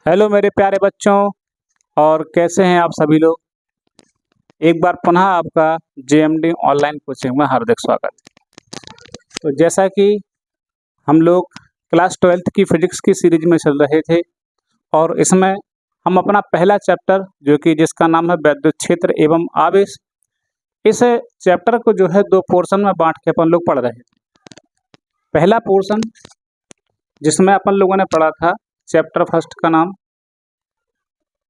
Hello मेरे प्यारे बच्चों। और कैसे हैं आप सभी लोग। एक बार पुनः आपका जेएमडी ऑनलाइन कोचिंग में हार्दिक स्वागत। तो जैसा कि हम लोग क्लास 12th की फिजिक्स की सीरीज में चल रहे थे और इसमें हम अपना पहला चैप्टर जो कि जिसका नाम है वैद्युत क्षेत्र एवं आवेश, इस चैप्टर को जो है दो पोर्शन में बांट के अपन लोग पढ़ रहे हैं। पहला पोर्शन जिसमें अपन लोगों ने पढ़ा था चैप्टर फर्स्ट का नाम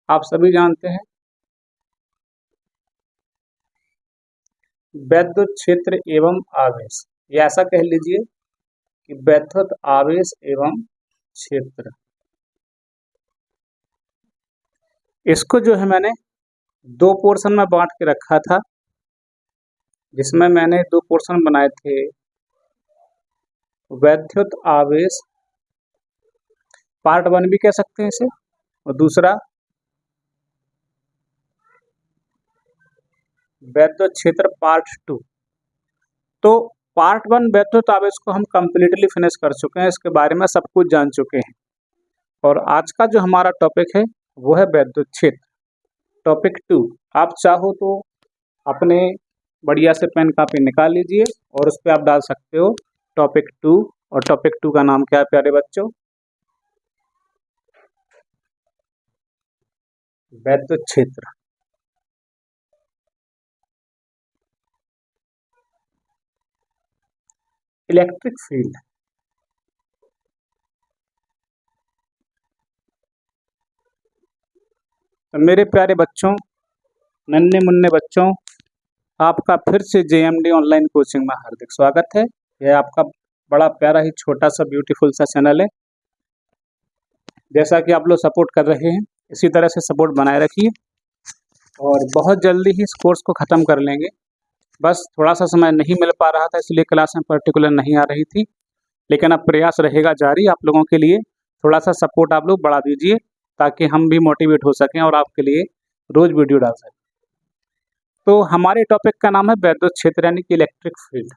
आप सभी जानते हैं, वैद्युत क्षेत्र एवं आवेश, या ऐसा कह लीजिए कि वैद्युत आवेश एवं क्षेत्र। इसको जो है मैंने दो पोर्शन में बांट के रखा था, जिसमें मैंने दो पोर्शन बनाए थे। वैद्युत आवेश पार्ट 1 भी कह सकते हैं इसे, और दूसरा वैद्युत क्षेत्र पार्ट 2। तो पार्ट 1 वैद्युत आवेश को हम कंप्लीटली फिनिश कर चुके हैं, इसके बारे में सब कुछ जान चुके हैं। और आज का जो हमारा टॉपिक है वो है वैद्युत क्षेत्र, टॉपिक 2। आप चाहो तो अपने बढ़िया से पेन कापी निकाल लीजिए और उस पर आप डाल सकते हो टॉपिक 2। और टॉपिक 2 का नाम क्या है प्यारे बच्चों? वैद्युत क्षेत्र। Electric field. तो मेरे प्यारे बच्चों, नन्हे मुन्ने बच्चों, आपका फिर से जेएमडी ऑनलाइन कोचिंग में हार्दिक स्वागत है। यह आपका बड़ा प्यारा ही छोटा सा ब्यूटीफुल सा चैनल है। जैसा कि आप लोग सपोर्ट कर रहे हैं, इसी तरह से सपोर्ट बनाए रखिए और बहुत जल्दी ही इस कोर्स को ख़त्म कर लेंगे। बस थोड़ा सा समय नहीं मिल पा रहा था, इसलिए क्लास में पर्टिकुलर नहीं आ रही थी, लेकिन अब प्रयास रहेगा जारी आप लोगों के लिए। थोड़ा सा सपोर्ट आप लोग बढ़ा दीजिए ताकि हम भी मोटिवेट हो सकें और आपके लिए रोज़ वीडियो डाल सकें। तो हमारे टॉपिक का नाम है वैद्युत क्षेत्र यानी कि इलेक्ट्रिक फील्ड।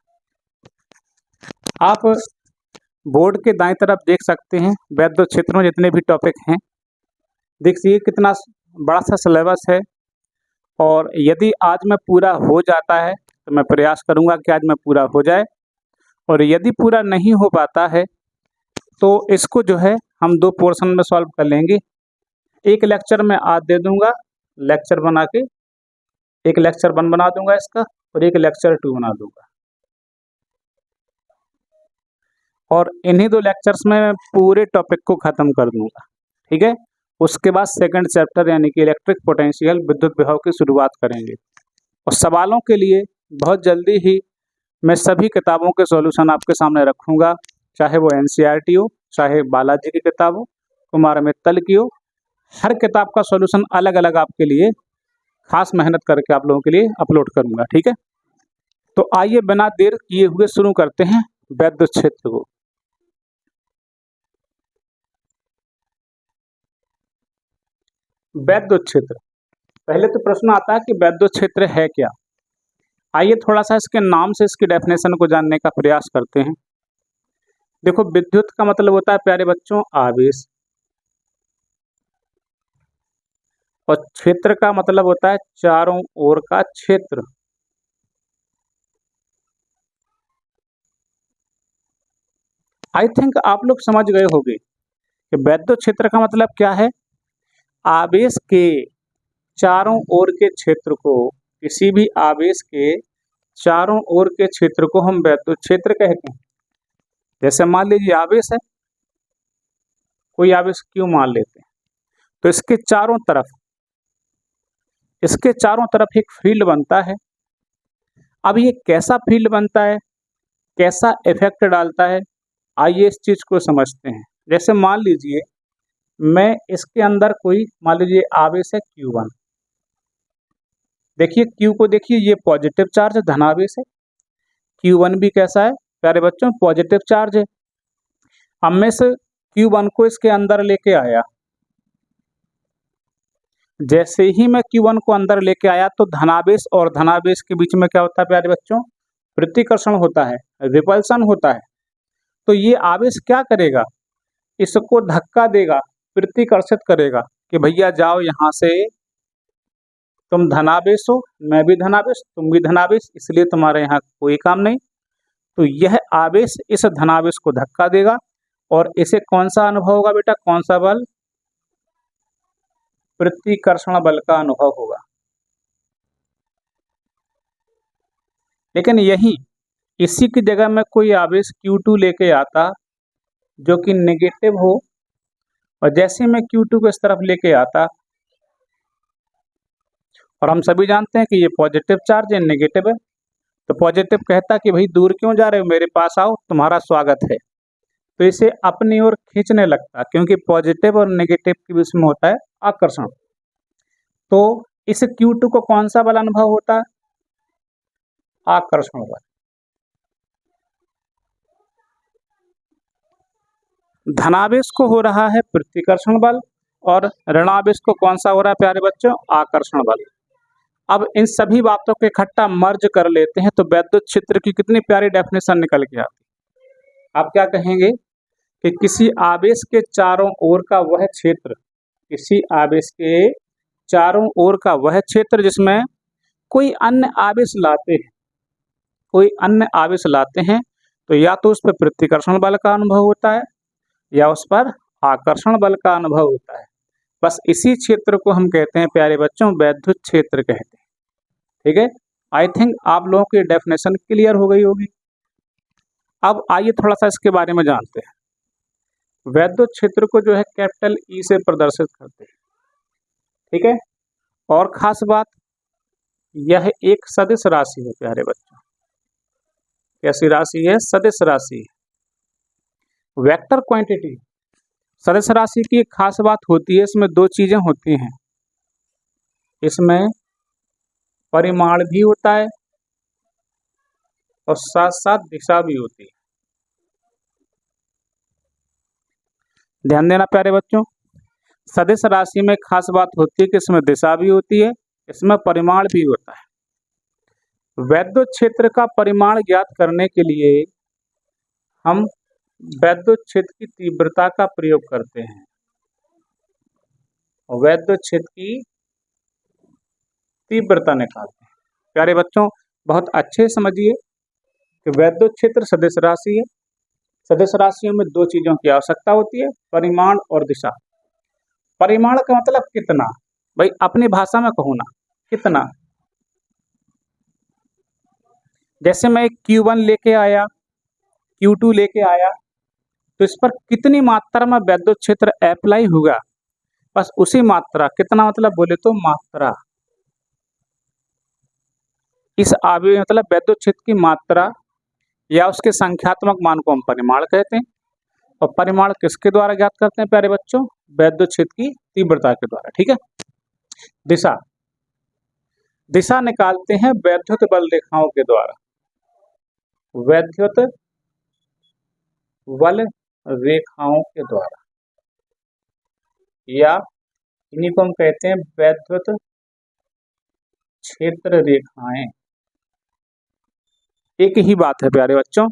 आप बोर्ड के दाएं तरफ देख सकते हैं वैद्युत क्षेत्र में जितने भी टॉपिक हैं। देखिए कितना बड़ा सा सिलेबस है, और यदि आज में पूरा हो जाता है तो मैं प्रयास करूंगा कि आज में पूरा हो जाए, और यदि पूरा नहीं हो पाता है तो इसको जो है हम दो पोर्शन में सॉल्व कर लेंगे। एक लेक्चर में आज दे दूंगा, लेक्चर बना के एक लेक्चर 1 बना दूंगा इसका, और एक लेक्चर 2 बना दूंगा, और इन्हीं दो लेक्चर्स में मैं पूरे टॉपिक को ख़त्म कर दूंगा। ठीक है, उसके बाद सेकंड चैप्टर यानी कि इलेक्ट्रिक पोटेंशियल विद्युत विभव की शुरुआत करेंगे। और सवालों के लिए बहुत जल्दी ही मैं सभी किताबों के सॉल्यूशन आपके सामने रखूंगा, चाहे वो एनसीईआरटी हो, चाहे बालाजी की किताब हो, कुमार मित्तल की हो। हर किताब का सॉल्यूशन अलग अलग आपके लिए खास मेहनत करके आप लोगों के लिए अपलोड करूंगा। ठीक है, तो आइए बिना देर किए हुए शुरू करते हैं वैद्युत क्षेत्र को। वैद्युत क्षेत्र, पहले तो प्रश्न आता है कि वैद्युत क्षेत्र है क्या। आइए थोड़ा सा इसके नाम से इसकी डेफिनेशन को जानने का प्रयास करते हैं। देखो, विद्युत का मतलब होता है प्यारे बच्चों आवेश, और क्षेत्र का मतलब होता है चारों ओर का क्षेत्र। आई थिंक आप लोग समझ गए होंगे कि वैद्युत क्षेत्र का मतलब क्या है। आवेश के चारों ओर के क्षेत्र को, किसी भी आवेश के चारों ओर के क्षेत्र को हम वैद्युत क्षेत्र कहते हैं। जैसे मान लीजिए आवेश है, कोई आवेश क्यू मान लेते हैं, तो इसके चारों तरफ एक फील्ड बनता है। अब ये कैसा फील्ड बनता है, कैसा इफेक्ट डालता है, आइए इस चीज को समझते हैं। जैसे मान लीजिए मैं इसके अंदर कोई मान लीजिए आवेश है Q1। देखिए Q को, देखिए ये पॉजिटिव चार्ज है, धनावेश है। Q1 भी कैसा है प्यारे बच्चों, पॉजिटिव चार्ज है। अब मैं इस Q1 को इसके अंदर लेके आया, जैसे ही मैं Q1 को अंदर लेके आया तो धनावेश और धनावेश के बीच में क्या होता है प्यारे बच्चों, प्रतिकर्षण होता है, रिपल्सन होता है। तो ये आवेश क्या करेगा, इसको धक्का देगा, प्रतिकर्षित करेगा कि भैया जाओ यहाँ से, तुम धनावेश हो, मैं भी धनावेश, तुम भी धनावेश, इसलिए तुम्हारे यहाँ कोई काम नहीं। तो यह आवेश इस धनावेश को धक्का देगा और इसे कौन सा अनुभव होगा बेटा, कौन सा बल, प्रतिकर्षण बल का अनुभव होगा। लेकिन यही इसी की जगह में कोई आवेश Q2 लेके आता जो कि नेगेटिव हो, और जैसे मैं Q2 को इस तरफ लेके आता, और हम सभी जानते हैं कि ये पॉजिटिव चार्ज है, नेगेटिव है, तो पॉजिटिव कहता कि भाई दूर क्यों जा रहे हो, मेरे पास आओ, तुम्हारा स्वागत है। तो इसे अपनी ओर खींचने लगता, क्योंकि पॉजिटिव और नेगेटिव के बीच में होता है आकर्षण। तो इस Q2 को कौन सा बल अनुभव होता है, आकर्षण बल। धनावेश को हो रहा है प्रतिकर्षण बल और ऋणावेश को कौन सा हो रहा है प्यारे बच्चों, आकर्षण बल। अब इन सभी बातों को इकट्ठा मर्ज कर लेते हैं तो वैद्युत क्षेत्र की कितनी प्यारी डेफिनेशन निकल के आती है। आप क्या कहेंगे कि किसी आवेश के चारों ओर का वह क्षेत्र, किसी आवेश के चारों ओर का वह क्षेत्र जिसमें कोई अन्य आवेश लाते हैं, कोई अन्य आवेश लाते हैं, तो या तो उस पर प्रतिकर्षण बल का अनुभव होता है या उस पर आकर्षण बल का अनुभव होता है। बस इसी क्षेत्र को हम कहते हैं प्यारे बच्चों वैद्युत क्षेत्र कहते हैं। ठीक है, आई थिंक आप लोगों की डेफिनेशन क्लियर हो गई होगी। अब आइए थोड़ा सा इसके बारे में जानते हैं। वैद्युत क्षेत्र को जो है कैपिटल ई से प्रदर्शित करते हैं। ठीक है, और खास बात यह एक सदिश राशि है प्यारे बच्चों। कैसी राशि है, सदिश राशि है, वेक्टर क्वांटिटी। सदिश राशि की एक खास बात होती है, इसमें दो चीजें होती हैं, इसमें परिमाण भी होता है और साथ साथ दिशा भी होती है। ध्यान देना प्यारे बच्चों, सदिश राशि में खास बात होती है कि इसमें दिशा भी होती है, इसमें परिमाण भी होता है। वैद्युत क्षेत्र का परिमाण ज्ञात करने के लिए हम वैद्युत क्षेत्र की तीव्रता का प्रयोग करते हैं। वैद्युत क्षेत्र की तीव्रता निकालते हैं। प्यारे बच्चों बहुत अच्छे समझिए कि वैद्युत क्षेत्र सदिश राशि है। सदिश राशियों में दो चीजों की आवश्यकता होती है, परिमाण और दिशा। परिमाण का मतलब कितना, भाई अपनी भाषा में कहो ना, कितना। जैसे मैं Q1 लेके आया, Q2 लेके आया, तो इस पर कितनी मात्रा में वैद्युत क्षेत्र अप्लाई होगा, बस उसी मात्रा, कितना मतलब बोले तो मात्रा, इस आवेश मतलब वैद्युत क्षेत्र की मात्रा या उसके संख्यात्मक मान को हम परिमाण कहते हैं। और परिमाण किसके द्वारा ज्ञात करते हैं प्यारे बच्चों, वैद्युत क्षेत्र की तीव्रता के द्वारा। ठीक है, दिशा, दिशा निकालते हैं वैद्युत बल रेखाओं के द्वारा। वैद्युत बल रेखाओं के द्वारा, या इन्हीं को हम कहते हैं वैद्युत क्षेत्र रेखाएं। एक ही बात है प्यारे बच्चों,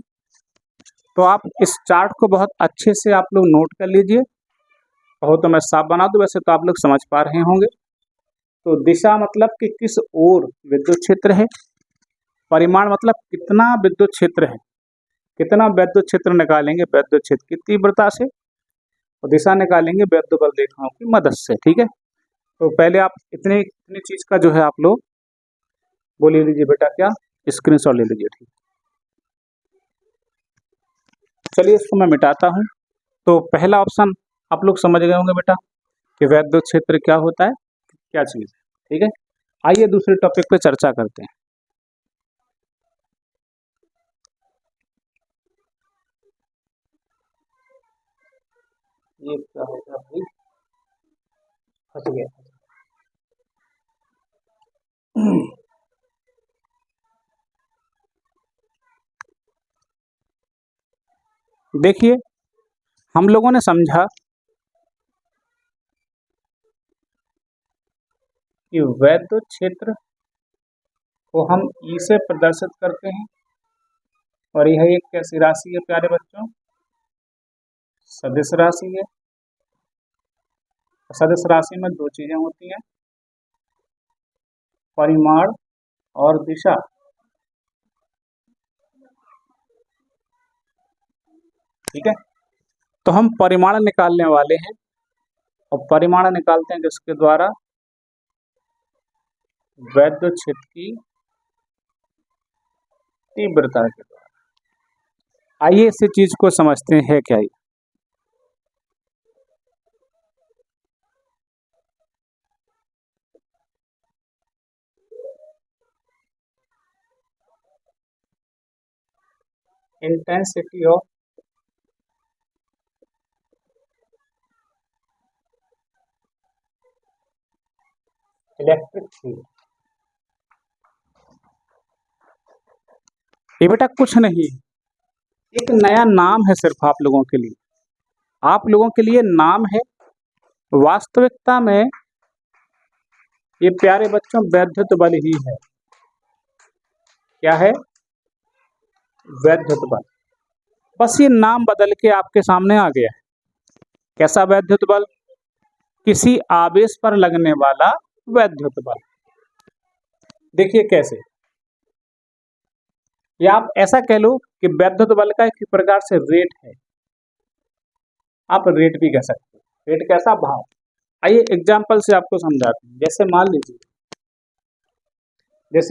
तो आप इस चार्ट को बहुत अच्छे से आप लोग नोट कर लीजिए। कहो तो मैं साफ बना दूं, वैसे तो आप लोग समझ पा रहे होंगे। तो दिशा मतलब कि किस ओर विद्युत क्षेत्र है, परिमाण मतलब कितना विद्युत क्षेत्र है, कितना विद्युत क्षेत्र निकालेंगे वैद्युत क्षेत्र की तीव्रता से, और दिशा निकालेंगे वैद्युत बल रेखाओं की मदद से। ठीक है, तो पहले आप इतनी चीज का जो है आप लोग वो ले लीजिए बेटा, क्या स्क्रीनशॉट ले लीजिए। ठीक, चलिए इसको मैं मिटाता हूँ। तो पहला ऑप्शन आप लोग समझ गए होंगे बेटा कि वैद्युत क्षेत्र क्या होता है, क्या चीज है। ठीक है, आइए दूसरे टॉपिक पे चर्चा करते हैं। ये क्या होगा भाई, फंस गया। देखिए हम लोगों ने समझा कि वैद्युत क्षेत्र को हम ई से प्रदर्शित करते हैं, और यह एक कैसी राशि है प्यारे बच्चों, सदिश राशि है। सदिश राशि में दो चीजें होती हैं, परिमाण और दिशा। ठीक है, तो हम परिमाण निकालने वाले हैं और परिमाण निकालते हैं किसके द्वारा? वैद्युत क्षेत्र की तीव्रता के द्वारा। आइए इसी चीज को समझते हैं क्या ये। Intensity of electric field. ये बेटा कुछ नहीं, एक नया नाम है सिर्फ आप लोगों के लिए, आप लोगों के लिए नाम है। वास्तविकता में ये प्यारे बच्चों वैद्युत बल ही है। क्या है? वैद्युत बल। बस ये नाम बदल के आपके सामने आ गया है। कैसा वैद्युत बल? किसी आवेश पर लगने वाला वैद्युत बल। देखिए कैसे, या आप ऐसा कह लो कि वैद्युत बल का एक प्रकार से रेट है, आप रेट भी कह सकते हो। रेट कैसा? भाव। आइए एग्जाम्पल से आपको समझाते हैं। जैसे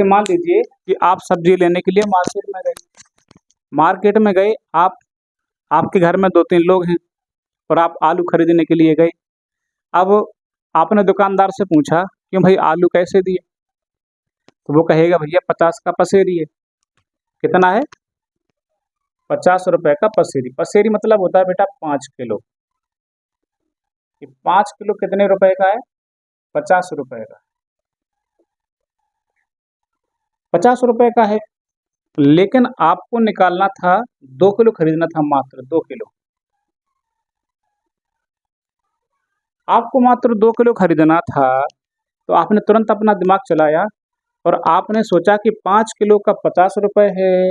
मान लीजिए कि आप सब्जी लेने के लिए मार्केट में गए आप, आपके घर में 2-3 लोग हैं और आप आलू खरीदने के लिए गए। अब आपने दुकानदार से पूछा क्यों भाई आलू कैसे दिए? तो वो कहेगा भैया 50 का पसेरी है। कितना है? 50 रुपए का पसेरी। पसेरी मतलब होता है बेटा 5 किलो। ये 5 किलो कितने रुपए का है? 50 रुपए का। 50 रुपए का है, लेकिन आपको निकालना था 2 किलो खरीदना था, मात्र 2 किलो। आपको मात्र 2 किलो खरीदना था, तो आपने तुरंत अपना दिमाग चलाया और आपने सोचा कि 5 किलो का 50 रुपए है,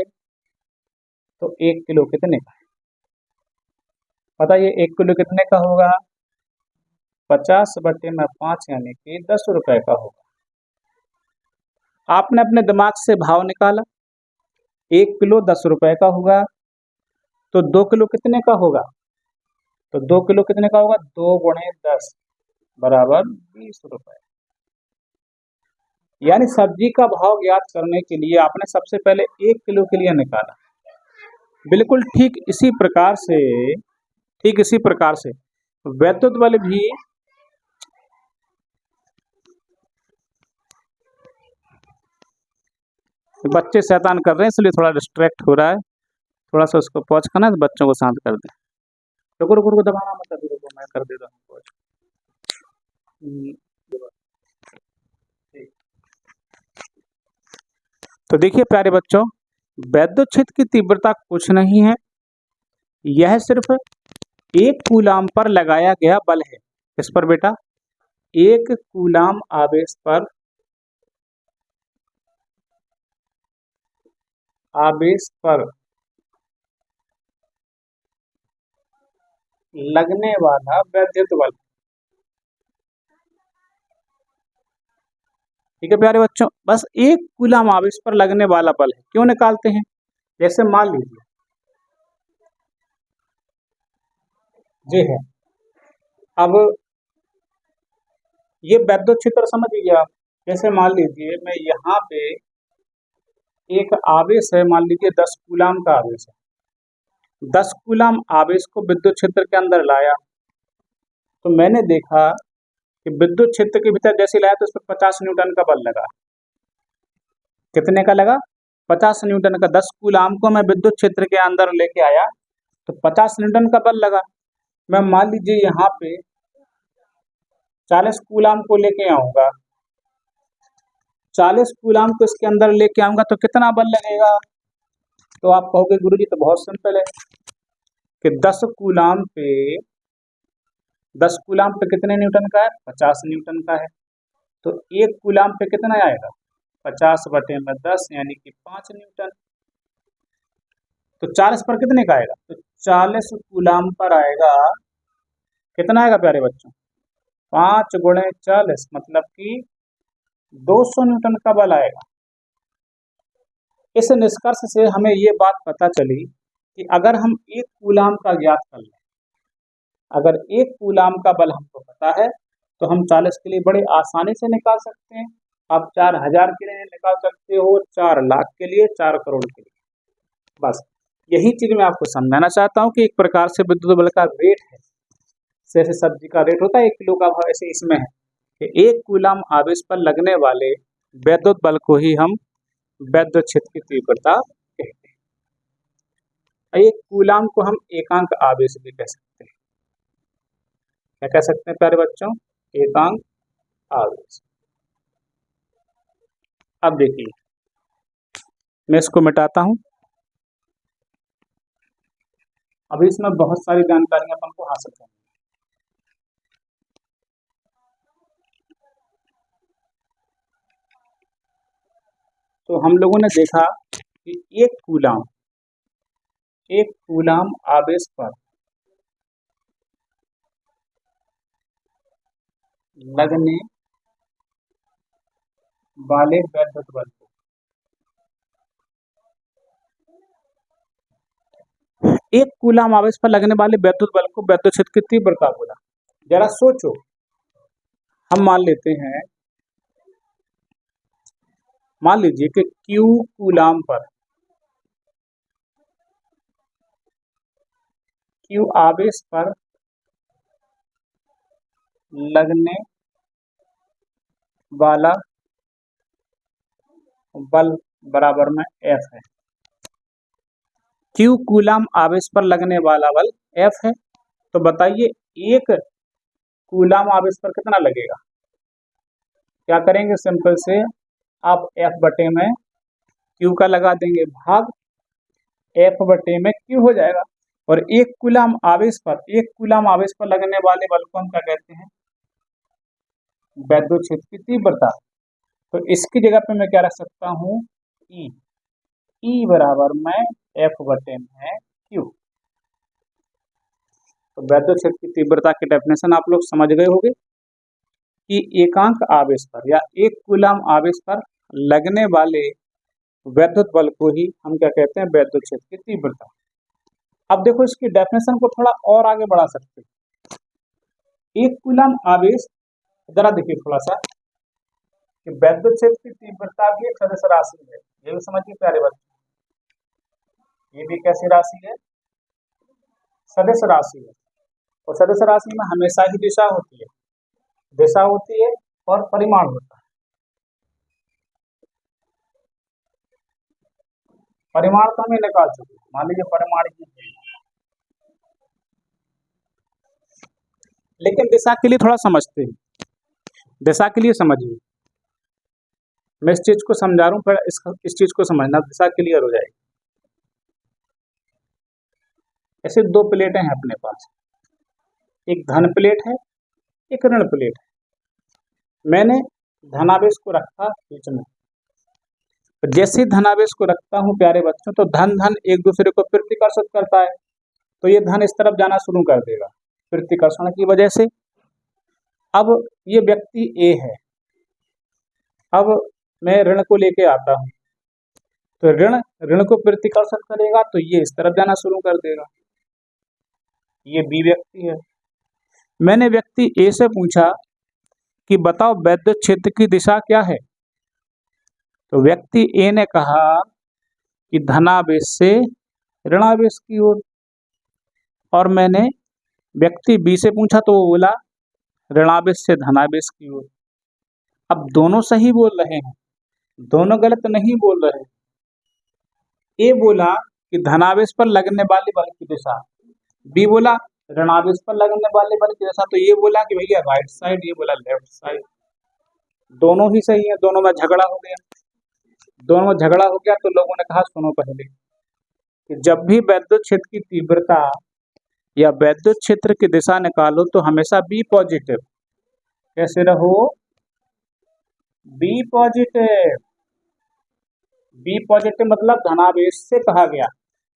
तो 1 किलो कितने का है? बताइए 1 किलो कितने का होगा? 50/5 यानी कि 10 रुपए का होगा। आपने अपने दिमाग से भाव निकाला, 1 किलो 10 रुपए का होगा, तो 2 किलो कितने का होगा? तो 2 किलो कितने का होगा? 2 गुणे 10 बराबर 20 रुपए। यानी सब्जी का भाव ज्ञात करने के लिए आपने सबसे पहले 1 किलो के लिए निकाला। बिल्कुल ठीक इसी प्रकार से वैद्युत बल भी बच्चे शैतान कर रहे हैं इसलिए थोड़ा डिस्ट्रैक्ट हो रहा है, थोड़ा सा उसको पॉज करना है तो बच्चों को शांत कर दें। रुको रुको रुको, दबाना मत, अभी रुको, मैं कर देता हूँ पॉज। तो देखिए प्यारे बच्चों, वैद्युत क्षेत्र की तीव्रता कुछ नहीं है, यह सिर्फ 1 कूलाम पर लगाया गया बल है। किस पर बेटा? 1 कूलाम आवेश पर लगने वाला वैद्युत बल। ठीक है प्यारे बच्चों, बस 1 कूलाम आवेश पर लगने वाला बल है। क्यों निकालते हैं? जैसे मान लीजिए जी है, अब ये वैद्युत क्षेत्र समझ लीजिए आप। जैसे मान लीजिए मैं यहाँ पे एक आवेश है, मान लीजिए 10 कूलाम का आवेश है। 10 कूलाम आवेश को विद्युत क्षेत्र के अंदर लाया, तो मैंने देखा कि विद्युत क्षेत्र के भीतर जैसे लाया तो उस पर 50 न्यूटन का बल लगा। कितने का लगा? 50 न्यूटन का। 10 कूलाम को मैं विद्युत क्षेत्र के अंदर लेके आया तो 50 न्यूटन का बल लगा। मैं मान लीजिए यहाँ पे 40 कूलाम को लेके आऊंगा, 40 कूलाम को इसके अंदर लेके आऊंगा तो कितना बल लगेगा? तो आप कहोगे गुरुजी तो बहुत सिंपल है कि 10 कूलाम पे कितने न्यूटन का है? 50 न्यूटन का है। तो 1 कूलाम पे कितना आएगा? 50/10 यानी कि 5 न्यूटन। तो 40 पर कितने का आएगा? तो 40 कूलाम पर आएगा, कितना आएगा प्यारे बच्चों? 5 गुणे 40 मतलब कि 200 न्यूटन का बल आएगा। इस निष्कर्ष से हमें ये बात पता चली कि अगर हम 1 कूलाम का ज्ञात कर लें, अगर 1 कूलाम का बल हमको पता है तो हम 40 के लिए बड़े आसानी से निकाल सकते हैं। आप 4000 के लिए निकाल सकते हो, 4 लाख के लिए, 4 करोड़ के लिए। बस यही चीज मैं आपको समझाना चाहता हूँ कि एक प्रकार से विद्युत बल का रेट है, जैसे सब्जी का रेट होता है 1 किलो का भाव, ऐसे इसमें है कि 1 कूलाम आवेश पर लगने वाले वैद्युत बल को ही हम वैद्युत क्षेत्र की तीव्रता कहते हैं। 1 कूलाम को हम एकांक आवेश भी कह सकते हैं। क्या कह सकते हैं प्यारे बच्चों? एकांक आवेश। अब देखिए मैं इसको मिटाता हूं। अभी इसमें बहुत सारी जानकारियां अपन को हासिल करनी है। तो हम लोगों ने देखा कि 1 कूलाम आवेश पर लगने वाले वैद्युत बल को 1 कूलाम आवेश पर लगने वाले वैद्युत बल को वैद्युत क्षेत्र की तीव्रता बोला। जरा सोचो, हम मान लेते हैं, मान लीजिए कि Q कूलाम पर, Q आवेश पर लगने वाला बल बराबर में F है। Q कूलाम आवेश पर लगने वाला बल F है। तो बताइए 1 कूलाम आवेश पर कितना लगेगा? क्या करेंगे? सिंपल से आप F बटे में Q का लगा देंगे, भाग F बटे में Q हो जाएगा। और 1 कूलाम आवेश पर लगने वाले बल को हम क्या कहते हैं? वैद्युत क्षेत्र की तीव्रता। तो इसकी जगह पे मैं क्या रख सकता हूँ? E बराबर में F बटे में Q। तो वैद्युत क्षेत्र की तीव्रता की डेफिनेशन आप लोग समझ गए होंगे कि एकांक आवेश पर या 1 कूलाम आवेश पर लगने वाले वैद्युत बल को ही हम क्या कहते हैं? वैद्युत क्षेत्र की तीव्रता। अब देखो इसकी डेफिनेशन को थोड़ा और आगे बढ़ा सकते हैं। 1 कूलाम आवेश, जरा देखिए थोड़ा सा कि वैद्युत क्षेत्र की तीव्रता भी एक सदिश राशि है। ये भी समझिए प्यारे बच्चों, ये भी कैसी राशि है? सदिश राशि है। और सदिश राशि में हमेशा ही दिशा होती है और परिमाण होता है। परिमाण तो हमें निकाल चुके, मान लीजिए परिमाण की, लेकिन दिशा के लिए थोड़ा समझते हैं। दिशा के लिए समझिए, मैं इस चीज को समझा रहा हूँ, फिर इस चीज को समझना, दिशा क्लियर हो जाएगी। ऐसे 2 प्लेटें हैं अपने पास, एक धन प्लेट है, एक ऋण प्लेट है। मैंने धनावेश को रखा बीच में। जैसे धनावेश को रखता हूं प्यारे बच्चों, तो धन धन एक दूसरे को प्रतिकर्षित करता है, तो ये धन इस तरफ जाना शुरू कर देगा प्रतिकर्षण की वजह से। अब ये व्यक्ति ए है, अब मैं ऋण को लेके आता हूं, तो ऋण को प्रतिकर्षित करेगा, तो ये इस तरफ जाना शुरू कर देगा। ये बी व्यक्ति है। मैंने व्यक्ति ए से पूछा कि बताओ वैद्युत क्षेत्र की दिशा क्या है? तो व्यक्ति ए ने कहा कि धनावेश से ऋणावेश की ओर। और मैंने व्यक्ति बी से पूछा तो वो बोला ऋणावेश से धनावेश की ओर। अब दोनों सही बोल रहे हैं, दोनों गलत नहीं बोल रहे। ए बोला कि धनावेश पर लगने वाले बल की दिशा, बी बोला ऋणावेश पर लगने वाले बल की दिशा। तो ये बोला कि भैया राइट साइड, ये बोला लेफ्ट साइड। दोनों ही सही है, दोनों में झगड़ा हो गया। तो लोगों ने कहा सुनो पहले कि जब भी वैद्युत क्षेत्र की तीव्रता या वैद्युत क्षेत्र की दिशा निकालो तो हमेशा बी पॉजिटिव। कैसे रहो? बी पॉजिटिव मतलब धनावेश से कहा गया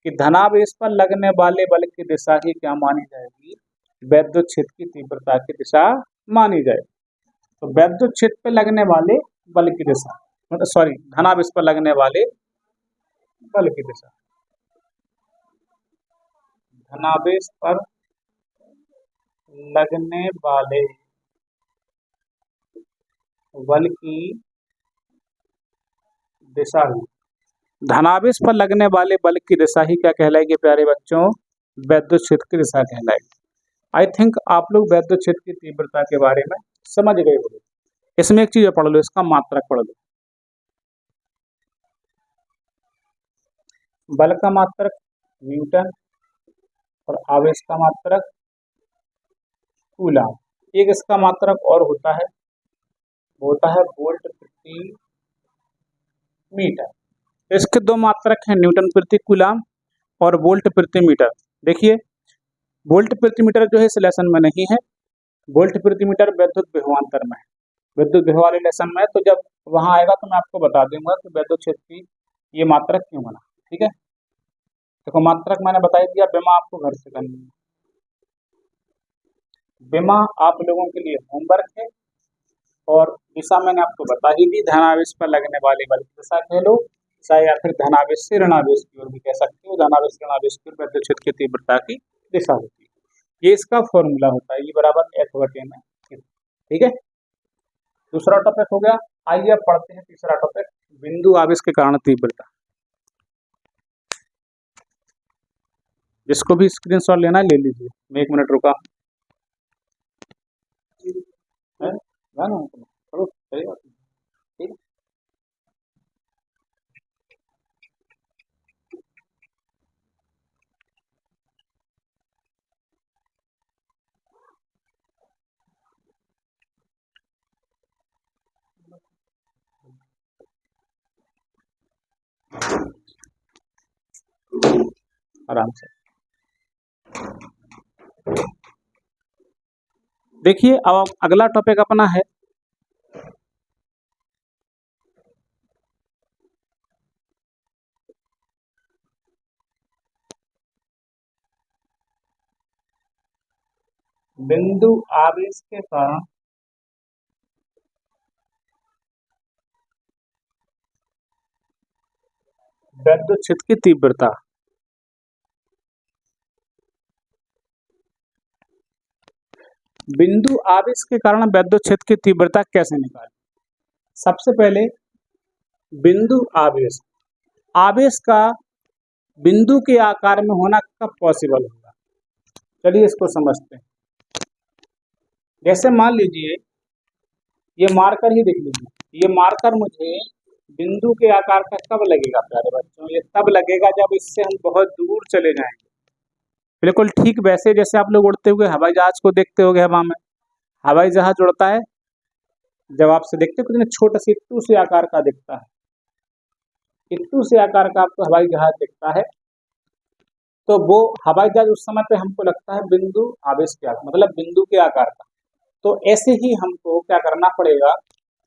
कि धनावेश पर लगने वाले बल की दिशा ही क्या मानी जाएगी? वैद्युत क्षेत्र की तीव्रता की दिशा मानी जाए। तो वैद्युत क्षेत्र पर लगने वाले बल की दिशा, मतलब सॉरी, धनावेश पर लगने वाले बल की दिशा, धनावेश पर लगने वाले बल की दिशा ही, धनावेश पर लगने वाले बल की दिशा ही क्या कहलाएगी प्यारे बच्चों? वैद्युत क्षेत्र की दिशा कहलाएगी। आई थिंक आप लोग वैद्युत क्षेत्र की तीव्रता के बारे में समझ गए होंगे। इसमें एक चीज पढ़ लो, इसका मात्रक पढ़ लो। बल का मात्रक न्यूटन और आवेश का मात्रक कूलम। एक इसका मात्रक और होता है, वो होता है वोल्ट प्रति मीटर। तो इसके दो मात्रक हैं, न्यूटन प्रति कूलम और वोल्ट प्रति मीटर। देखिए, वोल्ट प्रति मीटर जो है इस लेसन में नहीं है, वोल्ट प्रति मीटर वैद्युत विभवांतर में है, विद्युत विभव वाले लेसन में है। तो जब वहां आएगा तो मैं आपको बता दूंगा कि वैद्युत क्षेत्र की ये मात्रक क्यों बना। ठीक है, देखो मात्रक मैंने बता ही दिया, विमा आपको घर से करनी है। विमा आप लोगों के लिए होमवर्क है, और दिशा मैंने आपको बता ही दी, धनावेश पर लगने वाले बल की दिशा कह लो, चाहे या फिर धनावेश से ऋणावेश की ओर भी कह सकते हो। धनावेश से ऋणावेश की ओर वैद्युत क्षेत्र की तीव्रता की दिशा होती है। ये इसका फॉर्मूला होता है, E बराबर F/m। ठीक है, दूसरा टॉपिक हो गया। आइए अब पढ़ते हैं तीसरा टॉपिक, बिंदु आवेश के कारण तीव्रता। जिसको भी स्क्रीनशॉट लेना है ले लीजिए, मैं 1 मिनट रुका है ना, चलो चलेगा। ठीक, आराम से देखिए। अब अगला टॉपिक अपना है बिंदु आवेश के कारण वैद्युत क्षेत्र की तीव्रता। बिंदु आवेश के कारण वैद्युत क्षेत्र की तीव्रता कैसे निकालें? सबसे पहले बिंदु आवेश, आवेश का बिंदु के आकार में होना कब पॉसिबल होगा? चलिए इसको समझते हैं। जैसे मान लीजिए ये मार्कर ही देख लीजिए, ये मार्कर मुझे बिंदु के आकार का कब लगेगा प्यारे बच्चों? ये तब लगेगा जब इससे हम बहुत दूर चले जाएंगे। बिल्कुल ठीक वैसे जैसे आप लोग उड़ते हुए हवाई जहाज को देखते होगे हवा में। हवाई जहाज उड़ता है, जब आपसे देखते हो कितने छोटे से इत्तू से आकार का दिखता है, इत्तू से आकार का आपको हवाई जहाज दिखता है, तो वो हवाई जहाज उस समय पे हमको लगता है बिंदु आवेश के आकार, मतलब बिंदु के आकार का। तो ऐसे ही हमको क्या करना पड़ेगा,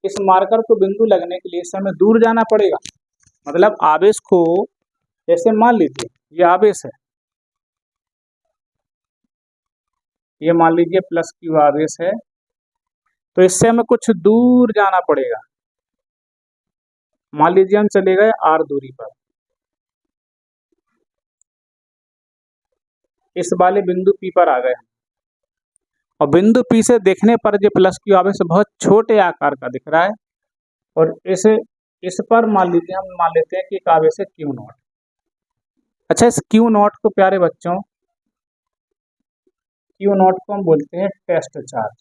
इस मार्कर को बिंदु लगने के लिए इस समय दूर जाना पड़ेगा। मतलब आवेश को, जैसे मान लीजिए ये आवेश है, ये मान लीजिए प्लस क्यू आवेश है, तो इससे हमें कुछ दूर जाना पड़ेगा। मान लीजिए हम चले गए आर दूरी पर, इस वाले बिंदु पी पर आ गए, और बिंदु पी से देखने पर जो प्लस क्यू आवेश बहुत छोटे आकार का दिख रहा है, और इस पर मान लीजिए हम मान लेते हैं कि एक आवेश है क्यू नॉट। अच्छा, इस क्यू नॉट को प्यारे बच्चों, क्यू नॉट को हम बोलते हैं टेस्ट चार्ज,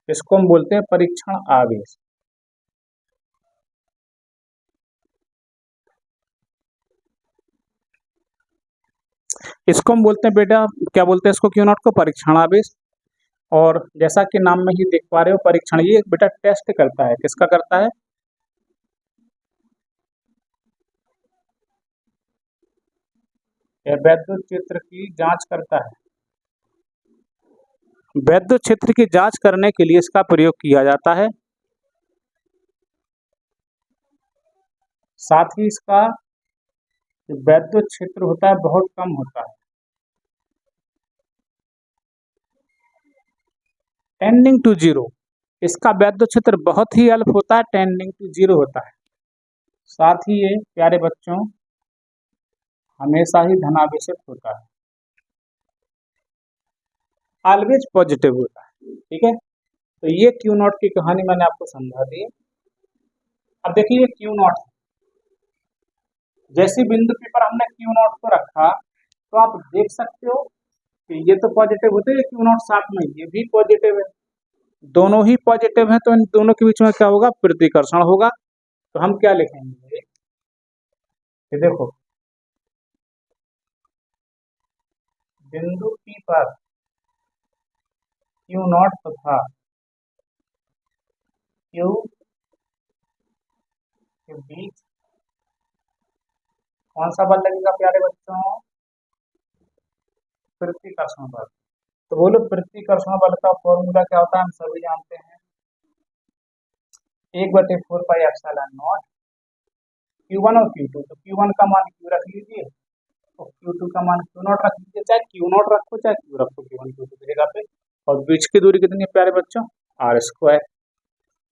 इसको हम बोलते हैं परीक्षण आवेश। इसको हम बोलते हैं बेटा, क्या बोलते हैं इसको, क्यू नॉट को परीक्षण आवेश। और जैसा कि नाम में ही देख पा रहे हो परीक्षण, ये बेटा टेस्ट करता है, किसका करता है? वैद्युत क्षेत्र की जांच करता है। वैद्युत क्षेत्र की जांच करने के लिए इसका प्रयोग किया जाता है। साथ ही इसका वैद्युत क्षेत्र होता है बहुत कम होता है, टेंडिंग टू जीरो, इसका वैद्युत क्षेत्र बहुत ही अल्प होता है, टेंडिंग टू जीरो होता है। साथ ही ये प्यारे बच्चों हमेशा ही धनावेशित होता है, ऑलवेज पॉजिटिव होता है। ठीक है, तो ये क्यू नॉट की कहानी मैंने आपको समझा दी। अब देखिए क्यू नॉट, जैसे बिंदु P पर हमने क्यू नॉट को रखा तो आप देख सकते हो कि ये तो पॉजिटिव होते हैं, क्यू नॉट साथ में ये भी पॉजिटिव है, दोनों ही पॉजिटिव है, तो इन दोनों के बीच में क्या होगा, प्रतिकर्षण होगा। तो हम क्या लिखेंगे, ये देखो बिंदु P पर क्यू नॉट तथा क्यू के बीच कौन सा बल लगेगा प्यारे बच्चों, प्रतिकर्षण बल। तो बोलो प्रतिकर्षण बल का फॉर्मूला क्या होता है, हम सभी जानते हैं, 1/4πε0 Q1 और Q2। तो Q1 का मान Q रख लीजिए और Q2 का मान Q0 रख लीजिए, चाहे Q0 रखो चाहे Q रखो, Q1 Q2 की जगह पे। और बीच की दूरी कितनी है प्यारे बच्चों, r²।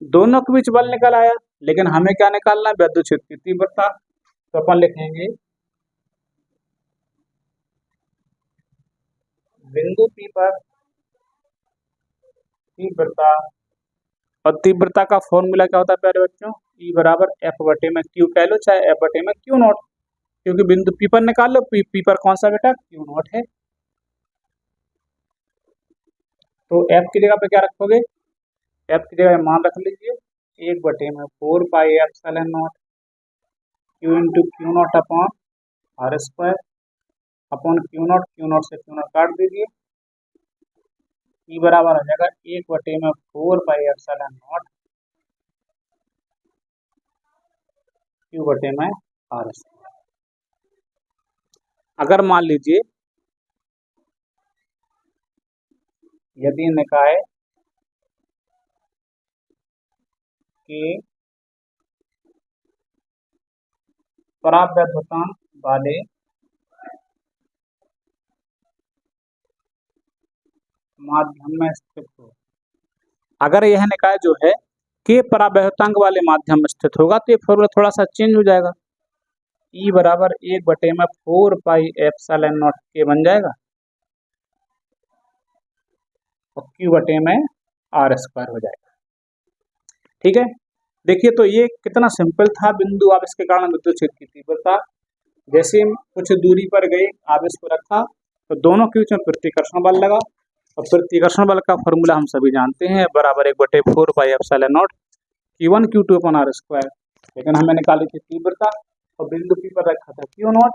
दोनों के बीच बल निकल आया, लेकिन हमें क्या निकालना है, विद्युत क्षेत्र की तीव्रता। तो अपन लिखेंगे बिंदु P पर तीव्रता, और तीव्रता का फॉर्मूला क्या होता है प्यारे बच्चों, E बराबर F/Q कह लो चाहे F/Q0, क्योंकि बिंदु P पर निकाल लो, P पर कौन सा बेटा, Q0 है। तो F की जगह पे क्या रखोगे, F की जगह मान रख लीजिए 1/4πε0 Q into Q0 upon r² upon Q0, Q0 से Q0 काट दीजिए, E बराबर हो जाएगा 1/4πε0 Q/r²। अगर मान लीजिए यदि निकाय के परावैद्युतांक वाले माध्यम में स्थित हो, अगर यह निकाय जो है के परावैद्युतांक वाले माध्यम में स्थित होगा तो ये फॉर्मूला थोड़ा सा चेंज हो जाएगा, E बराबर 1/4πε0 के बन जाएगा और Q/r² हो जाएगा। ठीक है, देखिए तो ये कितना सिंपल था बिंदु आवेश के कारण विद्युत क्षेत्र की तीव्रता। जैसे हम कुछ दूरी पर गए, आवेश को रखा तो दोनों के बीच में प्रतिकर्षण बल लगा, और प्रतिकर्षण बल का फॉर्मूला हम सभी जानते हैं, बराबर 1/4πε0 Q1 Q2 अपॉन r²। लेकिन हमें निकाली थी तीव्रता और बिंदु P पर रखा था Q0,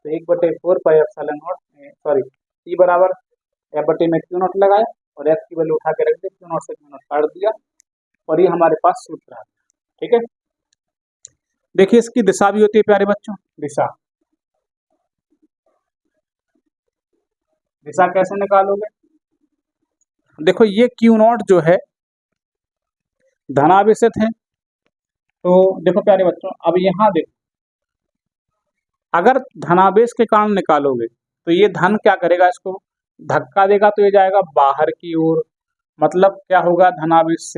तो 1/4πε0 सॉरी E बराबर F/Q0 लगाया और F की वैल्यू उठा के रख दी, Q0 से Q0 काट दिया और ये हमारे पास सूत्र है। ठीक है, देखिए इसकी दिशा भी होती है प्यारे बच्चों, दिशा कैसे निकालोगे, देखो ये Q0 जो है धनावेशित है, तो देखो प्यारे बच्चों अब यहाँ देखो, अगर धनावेश के कारण निकालोगे तो ये धन क्या करेगा, इसको धक्का देगा तो ये जाएगा बाहर की ओर, मतलब क्या होगा, धनावेश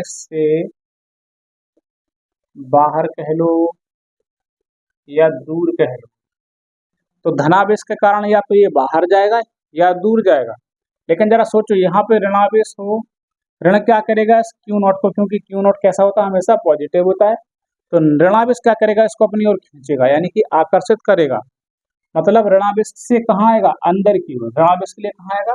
से बाहर कह लो या दूर कह लो। तो धनावेश के कारण या तो ये बाहर जाएगा या दूर जाएगा, लेकिन जरा सोचो यहाँ पे ऋणावेश हो, ऋण क्या करेगा इस Q0 को, क्योंकि Q0 कैसा होता है, हमेशा पॉजिटिव होता है, तो ऋणावेश क्या करेगा, इसको अपनी ओर खींचेगा, यानी कि आकर्षित करेगा। मतलब ऋणावेश से कहाँ आएगा, अंदर की ओर, ऋणावेश के लिए कहाँ आएगा,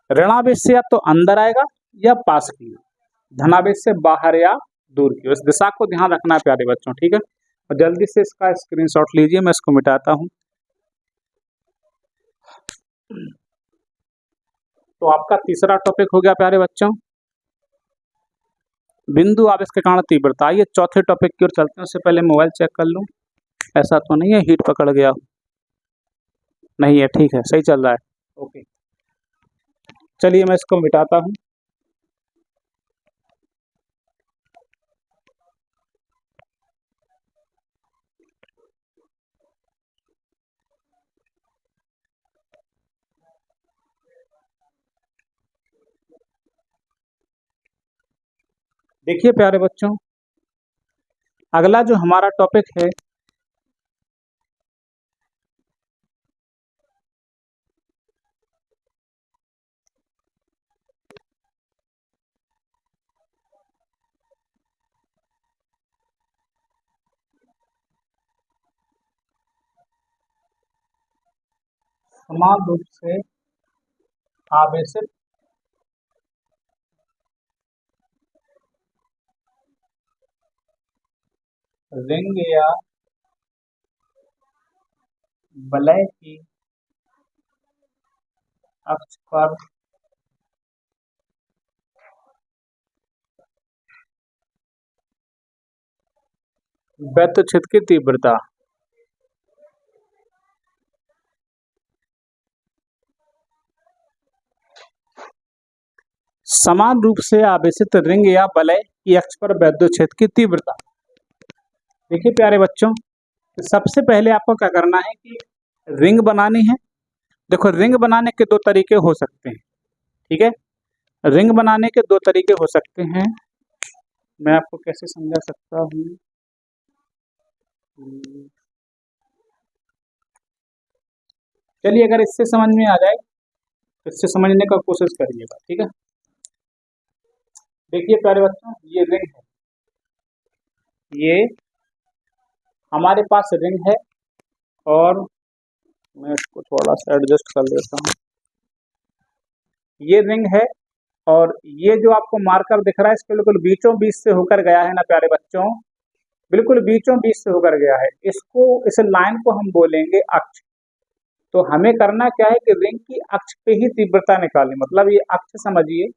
ऋणावेश से या तो अंदर आएगा या पास की ओर, धनावेश से बाहर या दूर की ओर। इस दिशा को ध्यान रखना है प्यारे बच्चों। ठीक है, और जल्दी से इसका स्क्रीनशॉट लीजिए, मैं इसको मिटाता हूं। तो आपका तीसरा टॉपिक हो गया प्यारे बच्चों बिंदु आवेश के कारण तीव्रता। आइए चौथे टॉपिक की ओर चलते हैं, उससे पहले मोबाइल चेक कर लूं, ऐसा तो नहीं है हीट पकड़ गया, नहीं है, ठीक है, सही चल रहा है, ओके। चलिए मैं इसको मिटाता हूं। देखिए प्यारे बच्चों, अगला जो हमारा टॉपिक है समान रूप से आवेशित रिंग या वलय की अक्ष पर वृत्त क्षेत्र की तीव्रता। समान रूप से आवेशित रिंग या वलय की अक्ष पर विद्युत क्षेत्र की तीव्रता। देखिए प्यारे बच्चों, सबसे पहले आपको क्या करना है कि रिंग बनानी है। देखो, रिंग बनाने के दो तरीके हो सकते हैं, ठीक है। रिंग बनाने के दो तरीके हो सकते हैं, मैं आपको कैसे समझा सकता हूँ। चलिए, अगर इससे समझ में आ जाए तो इससे समझने का कोशिश करिएगा, ठीक है। देखिए प्यारे बच्चों, ये रिंग है, ये हमारे पास रिंग है और मैं इसको थोड़ा सा एडजस्ट कर लेता हूँ। ये रिंग है और ये जो आपको मार्कर दिख रहा है इसके बिल्कुल बीचों बीच से होकर गया है ना प्यारे बच्चों, बिल्कुल बीचों बीच से होकर गया है। इस लाइन को हम बोलेंगे अक्ष। तो हमें करना क्या है कि रिंग की अक्ष पे ही तीव्रता निकालें, मतलब ये अक्ष समझिए,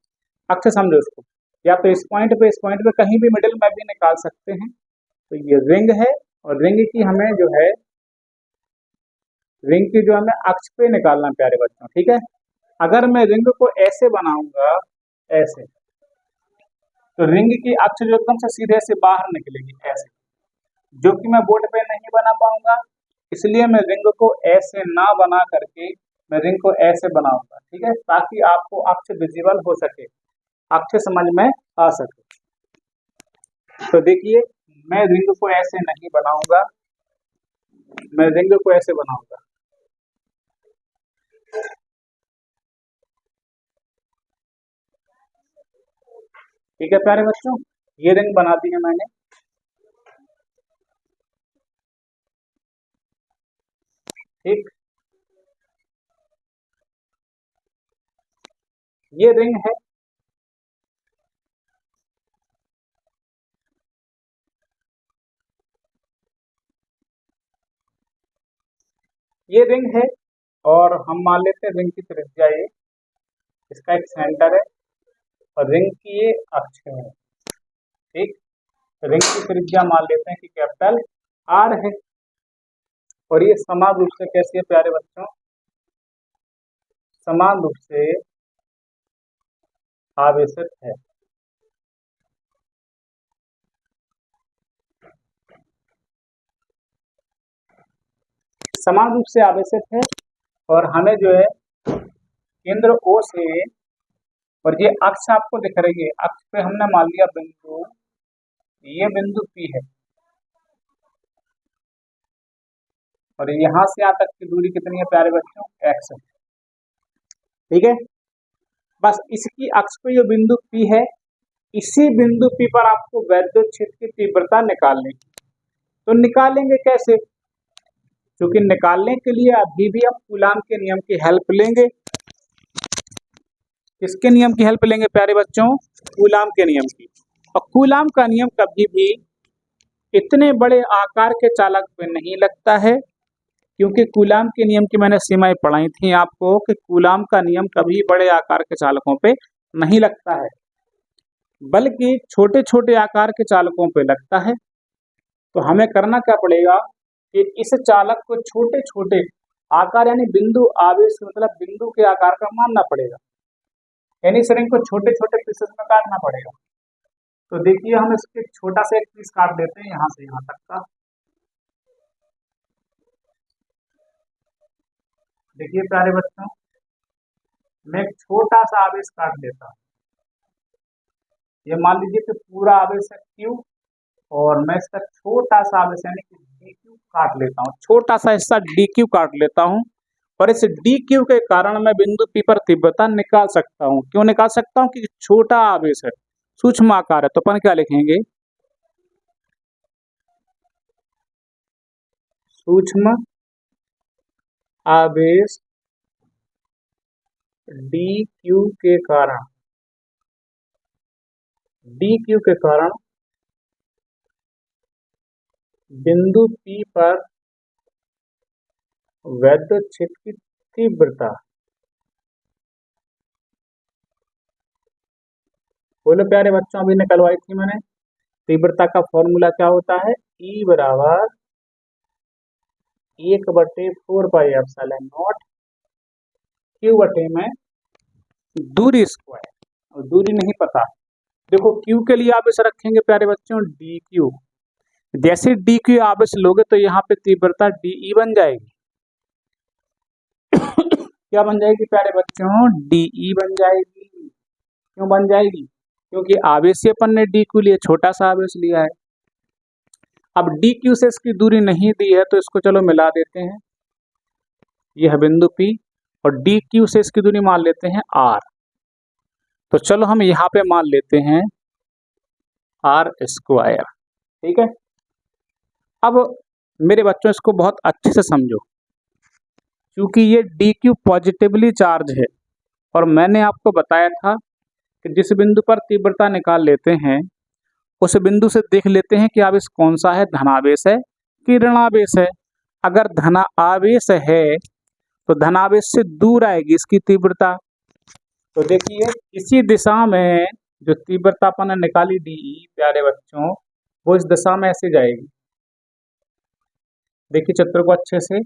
अक्ष समझो इसको, या तो इस पॉइंट पे कहीं भी मिडिल में भी निकाल सकते हैं। तो ये रिंग है और रिंग की हमें जो है, रिंग की जो हमें अक्ष पे निकालना प्यारे बच्चों, ठीक है। अगर मैं रिंग को ऐसे बनाऊंगा, ऐसे, तो रिंग की अक्ष जो एकदम से सीधे से बाहर निकलेगी ऐसे, जो कि मैं बोर्ड पे नहीं बना पाऊंगा। इसलिए मैं रिंग को ऐसे ना बना करके मैं रिंग को ऐसे बनाऊंगा, ठीक है, ताकि आपको अक्ष विजिबल हो सके, अक्ष समझ में आ सके। तो देखिए, मैं रिंग को ऐसे नहीं बनाऊंगा, मैं रिंग को ऐसे बनाऊंगा। ठीक है प्यारे बच्चों, ये रिंग बना दी है मैंने। ठीक, ये रिंग है, ये रिंग है और हम मान लेते हैं रिंग की त्रिज्या ये, इसका एक सेंटर है और रिंग की ये अक्ष है, ठीक। रिंग की त्रिज्या मान लेते हैं कि कैपिटल आर है और ये समान रूप से कैसी है प्यारे बच्चों, समान रूप से आवेशित है। समान रूप से आवेशित है और हमें जो है केंद्र ओ से, और ये अक्ष आपको दिख रही है, अक्ष पे हमने मान लिया बिंदु, ये बिंदु पी है और यहाँ से यहाँ तक की दूरी कितनी है प्यारे बच्चों, एक्स है, ठीक है। बस इसकी अक्ष पे जो बिंदु पी है, इसी बिंदु पी पर आपको वैद्युत क्षेत्र की तीव्रता निकालनी। तो निकालेंगे कैसे, क्योंकि निकालने के लिए अभी भी हम कूलाम के नियम की हेल्प लेंगे। किसके नियम की हेल्प लेंगे प्यारे बच्चों, कूलाम के नियम की। और कूलाम का नियम कभी भी इतने बड़े आकार के चालक पे नहीं लगता है, क्योंकि कूलाम के नियम की मैंने सीमाएं पढ़ाई थी आपको कि कूलाम का नियम कभी बड़े आकार के चालकों पे नहीं लगता है, बल्कि छोटे छोटे आकार के चालकों पे लगता है। तो हमें करना क्या पड़ेगा कि इस चालक को छोटे छोटे आकार यानी बिंदु आवेश मतलब बिंदु के आकार का मानना पड़ेगा, यानी इस रिंग को छोटे छोटे पीसेस में काटना पड़ेगा। तो देखिए, हम इसके छोटा सा एक पीस काट देते हैं यहाँ से यहाँ तक का। देखिए प्यारे बच्चों, मैं एक छोटा सा आवेश काट लेता हूँ, ये मान लीजिए कि पूरा आवेश है Q और मैं इसका छोटा सा आवेश यानी कि dq काट लेता हूँ, छोटा सा हिस्सा dq काट लेता हूँ और इस dq के कारण मैं बिंदु P पर तीव्रता निकाल सकता हूँ। क्यों निकाल सकता हूँ? कि छोटा आवेश है, सूक्ष्म आकार है, तो अपन क्या लिखेंगे? सूक्ष्म आवेश dq के कारण, dq के कारण बिंदु P पर वैद्युत क्षेत्र की तीव्रता, बोलो प्यारे बच्चों, अभी निकलवाई थी मैंने। तीव्रता का फॉर्मूला क्या होता है? E बराबर 1/4 पाई एप्सिलॉन नॉट Q बटे में दूरी स्क्वायर, और दूरी नहीं पता। देखो Q के लिए आप इसे रखेंगे प्यारे बच्चों dq, जैसे dq आवेश लोगे तो यहाँ पे तीव्रता de बन जाएगी। क्या बन जाएगी प्यारे बच्चों? de बन जाएगी। क्यों बन जाएगी? क्योंकि आवेश से अपन ने dq लिए, छोटा सा आवेश लिया है। अब dq से इसकी दूरी नहीं दी है तो इसको चलो मिला देते हैं, यह बिंदु P, और dq से इसकी दूरी मान लेते हैं r। तो चलो हम यहाँ पे मान लेते हैं r स्क्वायर। ठीक है, अब मेरे बच्चों इसको बहुत अच्छे से समझो, क्योंकि ये dq पॉजिटिवली चार्ज है और मैंने आपको बताया था कि जिस बिंदु पर तीव्रता निकाल लेते हैं उस बिंदु से देख लेते हैं कि आवेश कौन सा है, धनावेश है कि ऋणावेश है। अगर धनावेश है तो धनावेश से दूर आएगी इसकी तीव्रता। तो देखिए इसी दिशा में जो तीव्रता अपन ने निकाली डी, प्यारे बच्चों, वो इस दिशा में ऐसे जाएगी। देखिए चित्र को अच्छे से,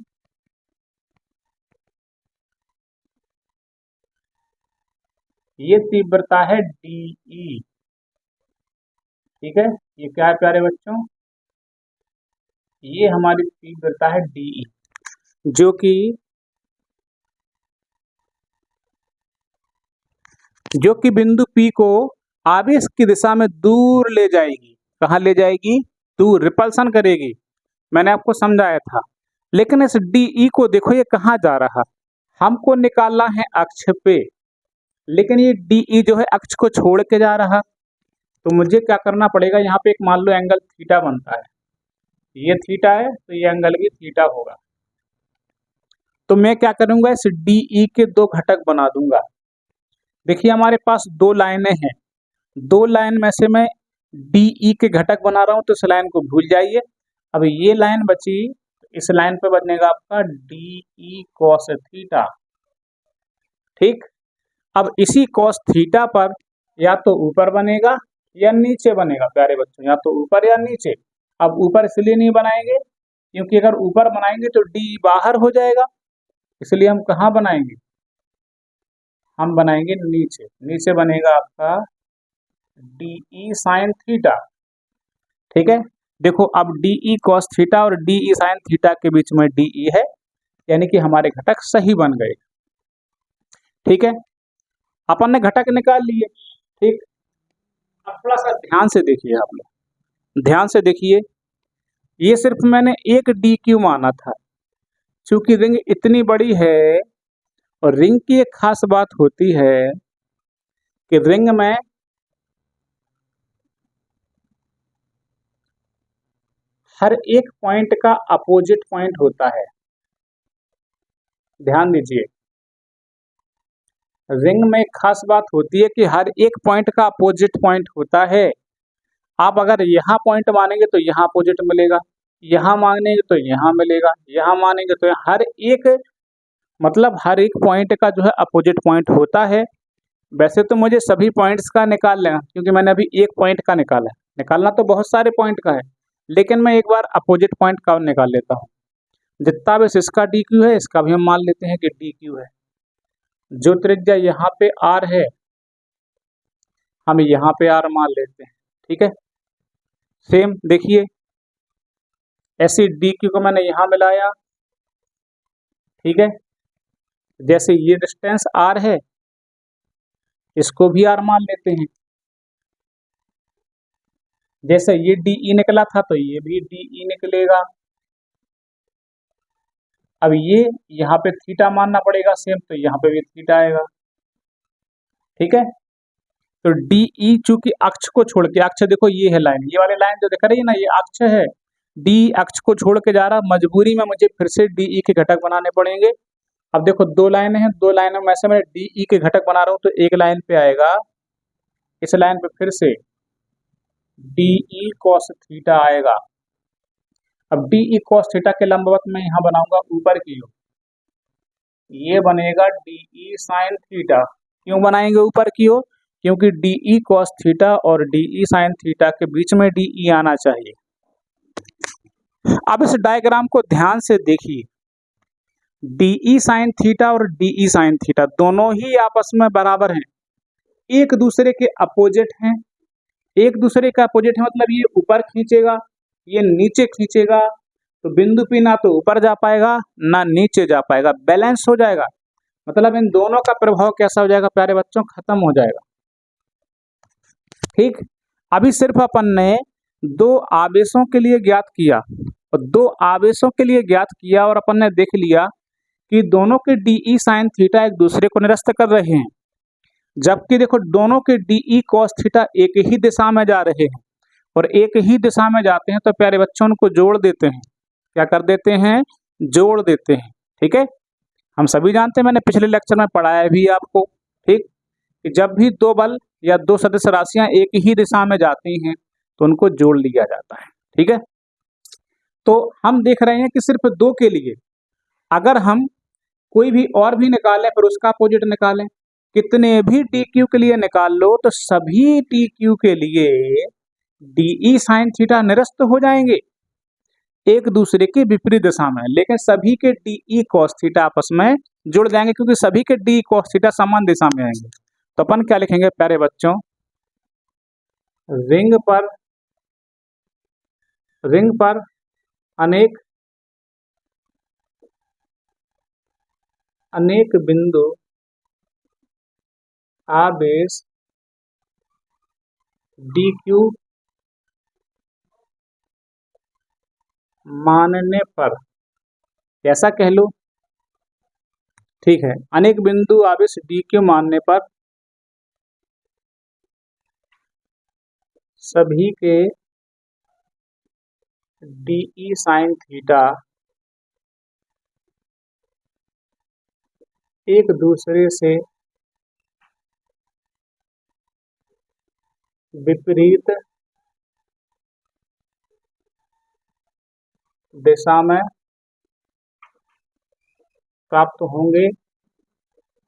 ये तीव्रता है डी। ठीक है, ये क्या है प्यारे बच्चों? ये हमारी तीव्रता है डी, जो कि बिंदु P को आवेश की दिशा में दूर ले जाएगी। कहाँ ले जाएगी? दूर, रिपल्सन करेगी। मैंने आपको समझाया था। लेकिन इस डी को देखो, ये कहाँ जा रहा, हमको निकालना है अक्ष पे, लेकिन ये डी जो है अक्ष को छोड़ के जा रहा। तो मुझे क्या करना पड़ेगा? यहाँ पे एक मान लो एंगल थीटा बनता है, ये थीटा है तो ये एंगल भी थीटा होगा। तो मैं क्या करूंगा? इस डी के दो घटक बना दूंगा। देखिए हमारे पास दो लाइनें हैं, दो लाइन में से मैं डी के घटक बना रहा हूं, तो इस लाइन को भूल जाइए। अब ये लाइन बची, इस लाइन पे बनेगा आपका डी कॉस थीटा। ठीक, अब इसी कॉस थीटा पर या तो ऊपर बनेगा या नीचे बनेगा प्यारे बच्चों, या तो ऊपर या नीचे। अब ऊपर इसलिए नहीं बनाएंगे क्योंकि अगर ऊपर बनाएंगे तो डी बाहर हो जाएगा, इसलिए हम कहाँ बनाएंगे? हम बनाएंगे नीचे। नीचे बनेगा आपका डी साइन थीटा। ठीक है, देखो अब डी कॉस थीटा और डी साइन थीटा के बीच में डी है, यानी कि हमारे घटक सही बन गए। ठीक है, अपन ने घटक निकाल लिए। ठीक, अब थोड़ा सा ध्यान से देखिए, आप लोग ध्यान से देखिए, ये सिर्फ मैंने एक डी क्यू माना था, क्योंकि रिंग इतनी बड़ी है। और रिंग की एक खास बात होती है कि रिंग में हर एक पॉइंट का अपोजिट पॉइंट होता है। ध्यान दीजिए, रिंग में एक खास बात होती है कि हर एक पॉइंट का अपोजिट पॉइंट होता है। आप अगर यहाँ पॉइंट मानेंगे तो यहाँ अपोजिट मिलेगा, यहाँ मानेंगे तो यहाँ मिलेगा, यहाँ मानेंगे तो हर एक, मतलब हर एक पॉइंट का जो है अपोजिट पॉइंट होता है। वैसे तो मुझे सभी पॉइंट्स का निकाल लेना, क्योंकि मैंने अभी एक पॉइंट का निकाला है, निकालना तो बहुत सारे पॉइंट का है, लेकिन मैं एक बार अपोजिट पॉइंट का निकाल लेता हूँ। जितना भी इसका डी क्यू है, इसका भी हम मान लेते हैं कि डी क्यू है। जो त्रिज्या यहाँ पे आर है, हम यहाँ पे आर मान लेते हैं। ठीक है, सेम देखिए, ऐसी डी क्यू को मैंने यहाँ मिलाया। ठीक है, जैसे ये डिस्टेंस आर है, इसको भी आर मान लेते हैं। जैसे ये डी ई निकला था तो ये भी डी ई निकलेगा। अब ये यहाँ पे थीटा मानना पड़ेगा सेम, तो यहाँ पे भी थीटा आएगा। ठीक है, तो डी ई चूंकि अक्ष को छोड़ के, अक्ष देखो ये है लाइन, ये वाली लाइन जो दिख रही है ना, ये अक्ष है। डी अक्ष को छोड़ के जा रहा, मजबूरी में मुझे फिर से डी ई के घटक बनाने पड़ेंगे। अब देखो दो लाइनें हैं, दो लाइनों में से मैं डी ई के घटक बना रहा हूँ, तो एक लाइन पे आएगा, इस लाइन पे फिर से डी ई कॉस थीटा आएगा। अब डी ई कॉस थीटा के लंबवत मैं यहाँ बनाऊंगा ऊपर की ओर, ये बनेगा डी ई साइन थीटा। क्यों बनाएंगे ऊपर की ओर? क्योंकि डी ई कॉस थीटा और डी ई साइन थीटा के बीच में डी ई आना चाहिए। अब इस डायग्राम को ध्यान से देखिए, डी ई साइन थीटा और डी ई साइन थीटा दोनों ही आपस में बराबर हैं, एक दूसरे के अपोजिट हैं। एक दूसरे का अपोजिट है मतलब ये ऊपर खींचेगा, ये नीचे खींचेगा, तो बिंदु पी ना तो ऊपर जा पाएगा ना नीचे जा पाएगा, बैलेंस हो जाएगा। मतलब इन दोनों का प्रभाव कैसा हो जाएगा प्यारे बच्चों? खत्म हो जाएगा। ठीक, अभी सिर्फ अपन ने दो आवेशों के लिए ज्ञात किया, और दो आवेशों के लिए ज्ञात किया और अपन ने देख लिया कि दोनों के डी ई साइन थीटा एक दूसरे को निरस्त कर रहे हैं, जबकि देखो दोनों के डी ई कॉस थीटा एक ही दिशा में जा रहे हैं, और एक ही दिशा में जाते हैं तो प्यारे बच्चों उनको जोड़ देते हैं। क्या कर देते हैं? जोड़ देते हैं। ठीक है, हम सभी जानते हैं, मैंने पिछले लेक्चर में पढ़ाया भी आपको, ठीक, कि जब भी दो बल या दो सदिश राशियां एक ही दिशा में जाती हैं तो उनको जोड़ लिया जाता है। ठीक है, तो हम देख रहे हैं कि सिर्फ दो के लिए, अगर हम कोई भी और भी निकालें फिर उसका अपोजिट निकालें, कितने भी टी क्यू के लिए निकाल लो तो सभी टी क्यू के लिए डी ई साइन थीटा निरस्त हो जाएंगे एक दूसरे के विपरीत दिशा में, लेकिन सभी के डी ई कॉस थीटा आपस में जुड़ जाएंगे क्योंकि सभी के डी कॉस थीटा समान दिशा में आएंगे। तो अपन क्या लिखेंगे प्यारे बच्चों? रिंग पर अनेक बिंदु आवेश डी क्यू मानने पर, कैसा कह लो? ठीक है, अनेक बिंदु आवेश डी क्यू मानने पर सभी के डी ई साइन थीटा एक दूसरे से विपरीत दिशा में प्राप्त होंगे,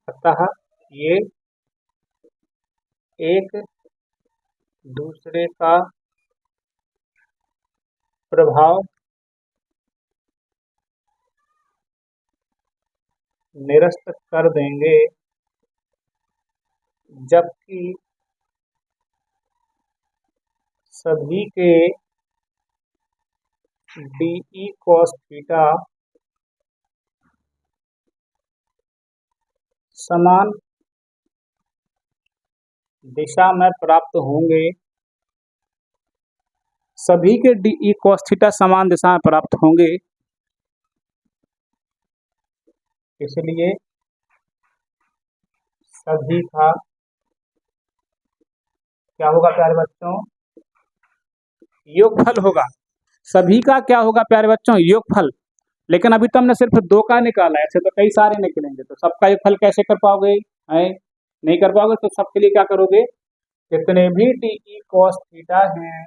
अतः ये एक दूसरे का प्रभाव निरस्त कर देंगे, जबकि सभी के डी ई कॉस थीटा समान दिशा में प्राप्त होंगे। सभी के डी ई कॉस थीटा समान दिशा में प्राप्त होंगे, इसलिए सभी का क्या होगा प्यारे बच्चों? योगफल होगा। सभी का क्या होगा प्यारे बच्चों? योगफल। लेकिन अभी तो हमने सिर्फ दो का निकाला है, ऐसे तो कई सारे निकलेंगे, तो सबका योगफल कैसे कर पाओगे? है नहीं कर पाओगे, तो सबके लिए क्या करोगे? जितने भी डी ई कॉस थीटा हैं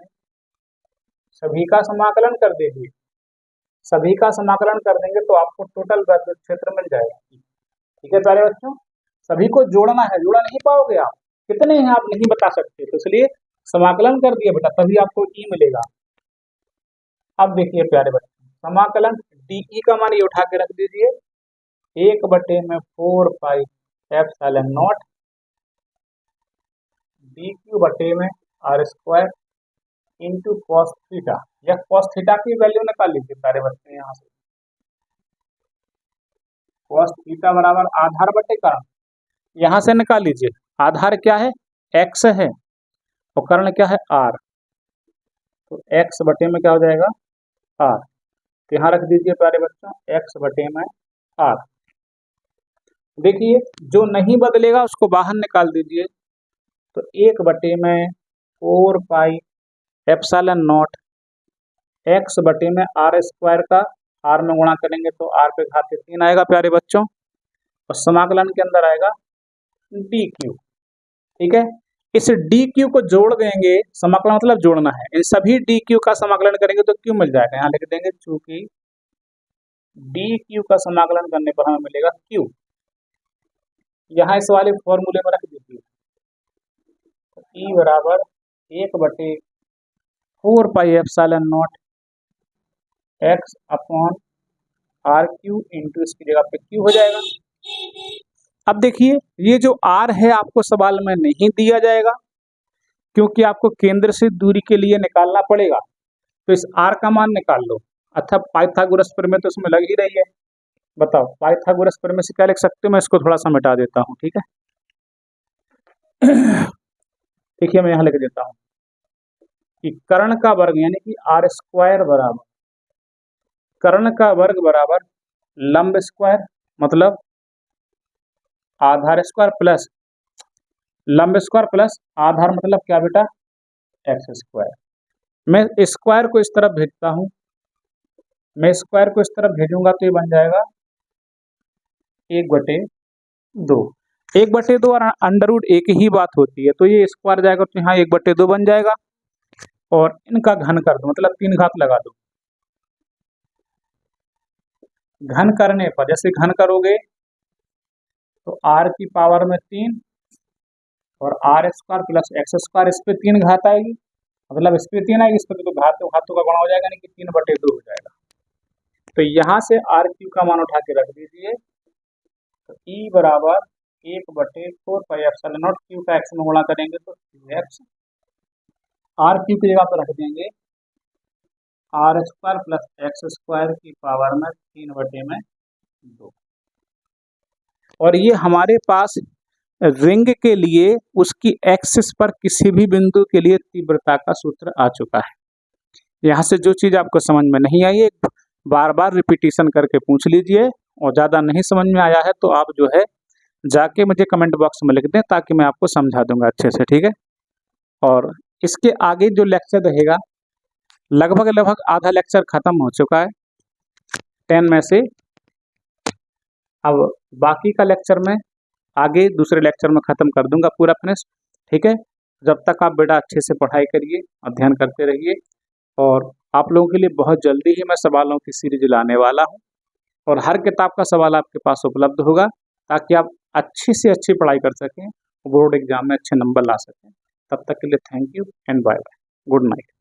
सभी का समाकलन कर देंगे। सभी का समाकलन कर देंगे तो आपको टोटल विद्युत क्षेत्र मिल जाएगा। ठीक है प्यारे बच्चों, सभी को जोड़ना है, जोड़ा नहीं पाओगे आप, कितने हैं आप नहीं बता सकते, तो इसलिए समाकलन कर दिया बेटा, तभी आपको ई मिलेगा। अब देखिए प्यारे बच्चों, समाकलन डी ई का मान ये उठा के रख दीजिए, 1/4 pi epsilon not D Q बटे में R square into cos theta. या कॉस थीटा की वैल्यू निकाल लीजिए प्यारे बच्चे, यहाँ से कॉस थीटा बराबर आधार बटे कर्ण, यहाँ से निकाल लीजिए। आधार क्या है? एक्स है और कर्ण क्या है? आर। तो x बटे में क्या हो जाएगा r। तो यहाँ रख दीजिए प्यारे बच्चों x बटे में r। देखिए जो नहीं बदलेगा उसको बाहर निकाल दीजिए। तो 1 बटे में 4 पाई एप्सिलॉन नॉट x बटे में r स्क्वायर का r में गुणा करेंगे तो r पे घातीय 3 आएगा प्यारे बच्चों, और समाकलन के अंदर आएगा dq। ठीक है, इस dq को जोड़ देंगे, समाकलन मतलब जोड़ना है, इन सभी dq का समाकलन करेंगे तो q मिल जाएगा। यहाँ लिख देंगे चूंकि dq का समाकलन करने पर हमें मिलेगा q। यहाँ इस वाले फॉर्मूले में रख दीजिए e बराबर 1 बटे 4 pi epsilon not x upon R Q into इसकी जगह पे q हो जाएगा। अब देखिए ये जो r है आपको सवाल में नहीं दिया जाएगा क्योंकि आपको केंद्र से दूरी के लिए निकालना पड़ेगा। तो इस r का मान निकाल लो, अर्थात पाइथागोरस प्रमेय तो इसमें लग ही रही है। बताओ पाइथागोरस प्रमेय से क्या लिख सकते हो, मैं इसको थोड़ा सा मिटा देता हूँ। ठीक है, देखिए मैं यहाँ लिख देता हूँ कि कर्ण का वर्ग यानी कि आर स्क्वायर बराबर कर्ण का वर्ग बराबर लंब स्क्वायर मतलब आधार स्क्वायर प्लस लंब स्क्वायर प्लस आधार मतलब क्या बेटा एक्स स्क्वायर। मैं स्क्वायर को इस तरफ भेजता हूँ, मैं स्क्वायर को इस तरफ भेजूंगा तो ये बन जाएगा 1/2। 1/2 और अंडर रूट एक ही बात होती है, तो ये स्क्वायर जाएगा तो यहाँ 1/2 बन जाएगा और इनका घन कर दो मतलब 3 घात लगा दो। घन करने पर जैसे घन करोगे तो r की पावर में 3 और R square plus X square, इस पे 3 घात आएगी मतलब इस पे 3 आएगी, इस पे तो घातों का गुणा हो जाएगा यानी कि 3/2 हो जाएगा। तो यहाँ से आर क्यू का मान उठा के रख दीजिए। तो ई बराबर 1/4 पाई एप्सिलॉन नॉट, क्यू का एक्स में गुणा करेंगे तो 2x, आर क्यू की जगह पर रख देंगे R square plus X square की पावर में 3/2। और ये हमारे पास रिंग के लिए उसकी एक्सिस पर किसी भी बिंदु के लिए तीव्रता का सूत्र आ चुका है। यहाँ से जो चीज़ आपको समझ में नहीं आई है बार बार रिपीटिशन करके पूछ लीजिए, और ज़्यादा नहीं समझ में आया है तो आप जो है जाके मुझे कमेंट बॉक्स में लिख दें ताकि मैं आपको समझा दूंगा अच्छे से। ठीक है, और इसके आगे जो लेक्चर रहेगा लगभग आधा लेक्चर खत्म हो चुका है 10 में से। अब बाकी का लेक्चर में आगे दूसरे लेक्चर में ख़त्म कर दूंगा पूरा फिनिश। ठीक है, जब तक आप बेटा अच्छे से पढ़ाई करिए, अध्ययन करते रहिए, और आप लोगों के लिए बहुत जल्दी ही मैं सवालों की सीरीज लाने वाला हूं और हर किताब का सवाल आपके पास उपलब्ध होगा ताकि आप अच्छी से अच्छी पढ़ाई कर सकें, बोर्ड एग्जाम में अच्छे नंबर ला सकें। तब तक के लिए thank you and bye bye, good night.